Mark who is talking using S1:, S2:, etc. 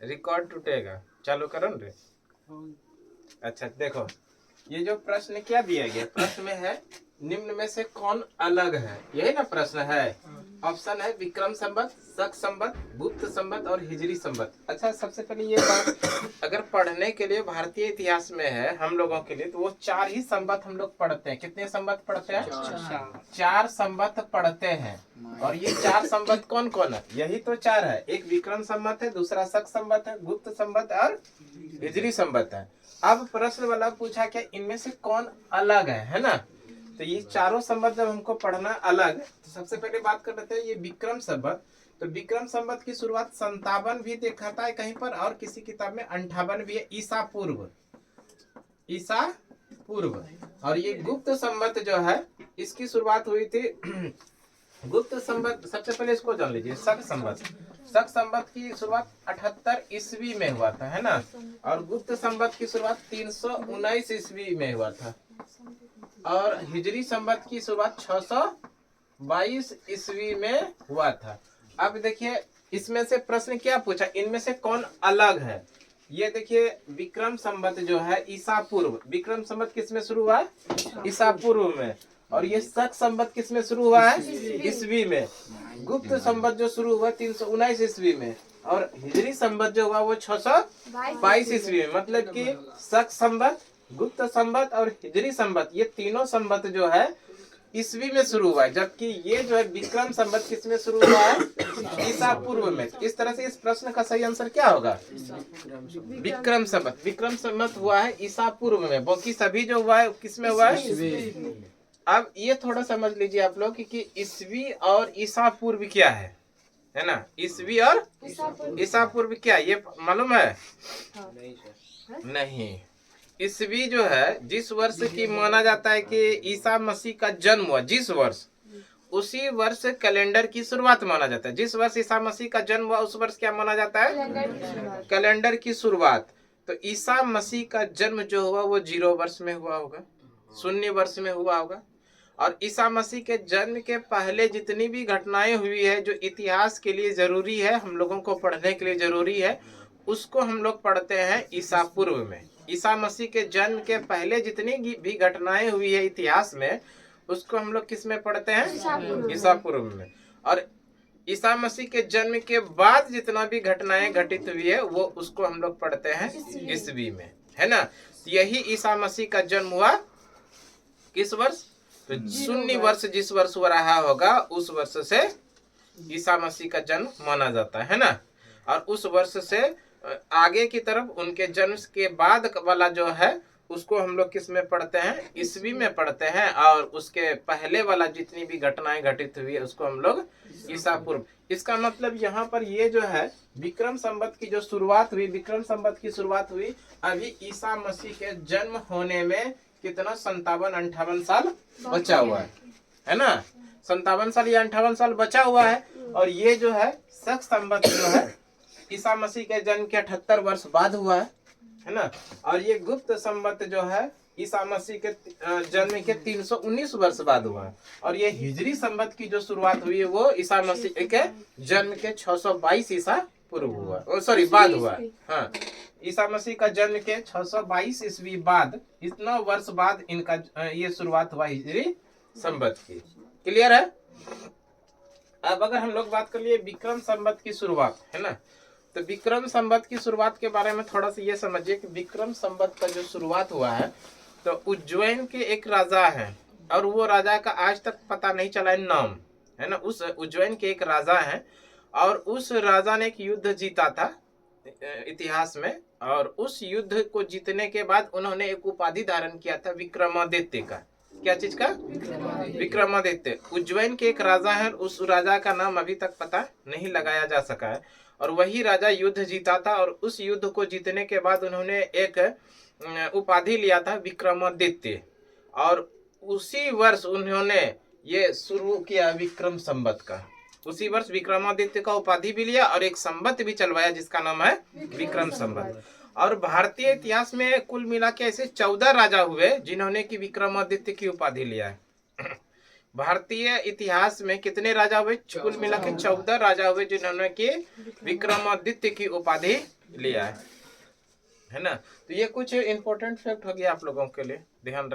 S1: Record टूटेगा। चालू करो न रे। अच्छा देखो, ये जो प्रश्न क्या दिया गया, प्रश्न में है निम्न में से कौन अलग है, यही ना प्रश्न है। ऑप्शन है विक्रम संवत, शक संवत, गुप्त संवत और हिजरी संवत। अच्छा सबसे पहले ये बात, अगर पढ़ने के लिए भारतीय इतिहास में है हम लोगों के लिए, तो वो 4 ही संवत हम लोग पढ़ते हैं। कितने संवत पढ़ते हैं? 4 संवत पढ़ते हैं। और ये 4 संवत कौन कौन है? यही तो 4 है। एक विक्रम संवत है, दूसरा शक संवत है, गुप्त संवत और हिजरी संवत है। अब प्रश्न वाला पूछा क्या इनमें से कौन अलग है ना। तो ये चारों संवत जब हमको पढ़ना अलग, तो सबसे पहले बात कर लेते हैं ये विक्रम संवत। तो विक्रम संवत की शुरुआत 57 भी दिखाता है कहीं पर, और किसी किताब में 58 भी है, ईसा पूर्व। ईसा पूर्व। और ये गुप्त संवत जो है इसकी शुरुआत हुई थी गुप्त संवत, सबसे पहले इसको जान लीजिए। शक संवत, शक संवत की शुरुआत 78 ईस्वी में हुआ था, है ना। और गुप्त संवत की शुरुआत 319 ईस्वी में हुआ था। और हिजरी संवत की शुरुआत 622 ईस्वी में हुआ था। अब देखिए इसमें से प्रश्न क्या पूछा, इनमें से कौन अलग है। ये देखिए विक्रम संवत जो है ईसा पूर्व, विक्रम संवत किस में शुरू हुआ है? ईसा पूर्व में। और ये शक संवत किस में शुरू हुआ है? ईस्वी में। गुप्त संवत जो शुरू हुआ 319 ईस्वी में। और हिजरी संवत जो हुआ वो 622 ईस्वी में। मतलब कि शक संवत, गुप्त संवत और हिजरी संवत, ये तीनों संवत जो है ईस्वी में शुरू हुआ है। जबकि ये जो है विक्रम संवत किस में शुरू हुआ है? ईसा पूर्व में। इस तरह से इस प्रश्न का सही आंसर क्या होगा? विक्रम संवत। विक्रम संवत हुआ है ईसा पूर्व में, बाकी सभी जो हुआ है किस में हुआ है? अब ये थोड़ा समझ लीजिए आप लोग कि ईस्वी और ईसा पूर्व क्या है ना। ईस्वी और ईसा पूर्व क्या, ये मालूम है? नहीं। ईस्वी जो है जिस वर्ष की माना जाता है कि ईसा मसीह का जन्म हुआ, जिस वर्ष, उसी वर्ष कैलेंडर की शुरुआत माना जाता है। जिस वर्ष ईसा मसीह का जन्म हुआ उस वर्ष क्या माना जाता है? कैलेंडर की शुरुआत। तो ईसा मसीह का जन्म जो हुआ वो 0 वर्ष में हुआ होगा, 0 वर्ष में हुआ होगा। और ईसा मसीह के जन्म के पहले जितनी भी घटनाएं हुई है जो इतिहास के लिए जरूरी है, हम लोगों को पढ़ने के लिए जरूरी है, उसको हम लोग पढ़ते हैं ईसा पूर्व में। ईसा मसीह के जन्म के पहले जितनी भी घटनाएं हुई है इतिहास में, उसको हम लोग किस में पढ़ते हैं? ईसा पूर्व में। और ईसा मसीह के जन्म के बाद जितना भी घटनाएं घटित हुई है वो उसको हम लोग पढ़ते हैं ईस्वी में, है ना। यही ईसा मसीह का जन्म हुआ किस वर्ष? तो 0 वर्ष जिस वर्ष हो रहा होगा उस वर्ष से ईसा मसीह का जन्म माना जाता है ना। और उस वर्ष से आगे की तरफ उनके जन्म के बाद वाला जो है उसको हम लोग किस में पढ़ते हैं? ईस्वी में पढ़ते हैं। और उसके पहले वाला जितनी भी घटनाएं घटित हुई है उसको हम लोग ईसा पूर्व। इसका मतलब यहाँ पर ये जो है विक्रम संवत की जो शुरुआत हुई, विक्रम संवत की शुरुआत हुई अभी ईसा मसीह के जन्म होने में कितना 57-58 साल बचा हुआ है ना। 57 साल या 58 साल बचा हुआ है। और ये जो है शक संवत जो है ईसा मसीह के जन्म के 78 वर्ष बाद हुआ है ना। और ये गुप्त संवत जो है ईसा मसीह के जन्म के 319 वर्ष बाद हुआ है। और ये हिजरी संवत की जो शुरुआत हुई है वो ईसा मसीह के जन्म के 622 ईसा पूर्व हुआ, सॉरी बाद हुआ। हाँ, ईसा मसीह का जन्म के 622 ईस्वी बाद, इतना वर्ष बाद इनका ये शुरुआत हुआ हिजरी संवत की। क्लियर है? अब अगर हम लोग बात कर लिए विक्रम संवत की शुरुआत, है ना। तो विक्रम संवत की शुरुआत के बारे में थोड़ा सा ये समझिए कि विक्रम संवत का जो शुरुआत हुआ है तो उज्जैन के एक राजा है, और वो राजा का आज तक पता नहीं चला है नाम, है ना। उस उज्जैन के एक राजा है और उस राजा ने एक युद्ध जीता था इतिहास में। और उस युद्ध को जीतने के बाद उन्होंने एक उपाधि धारण किया था विक्रमादित्य का। क्या चीज का? विक्रमादित्य। उज्जैन के एक राजा है, उस राजा का नाम अभी तक पता नहीं लगाया जा सका है। और वही राजा युद्ध जीता था और उस युद्ध को जीतने के बाद उन्होंने एक उपाधि लिया था विक्रमादित्य। और उसी वर्ष उन्होंने ये शुरू किया विक्रम संवत का। उसी वर्ष विक्रमादित्य का उपाधि भी लिया और एक संवत भी चलवाया जिसका नाम है विक्रम संवत। और भारतीय इतिहास में कुल मिला के ऐसे 14 राजा हुए जिन्होंने की विक्रमादित्य की उपाधि लिया है। भारतीय इतिहास में कितने राजा हुए? कुल मिला के 14 राजा हुए जिन्होंने की विक्रमादित्य की उपाधि लिया है ना। तो ये कुछ इंपॉर्टेंट फैक्ट हो गया आप लोगों के लिए, ध्यान रख।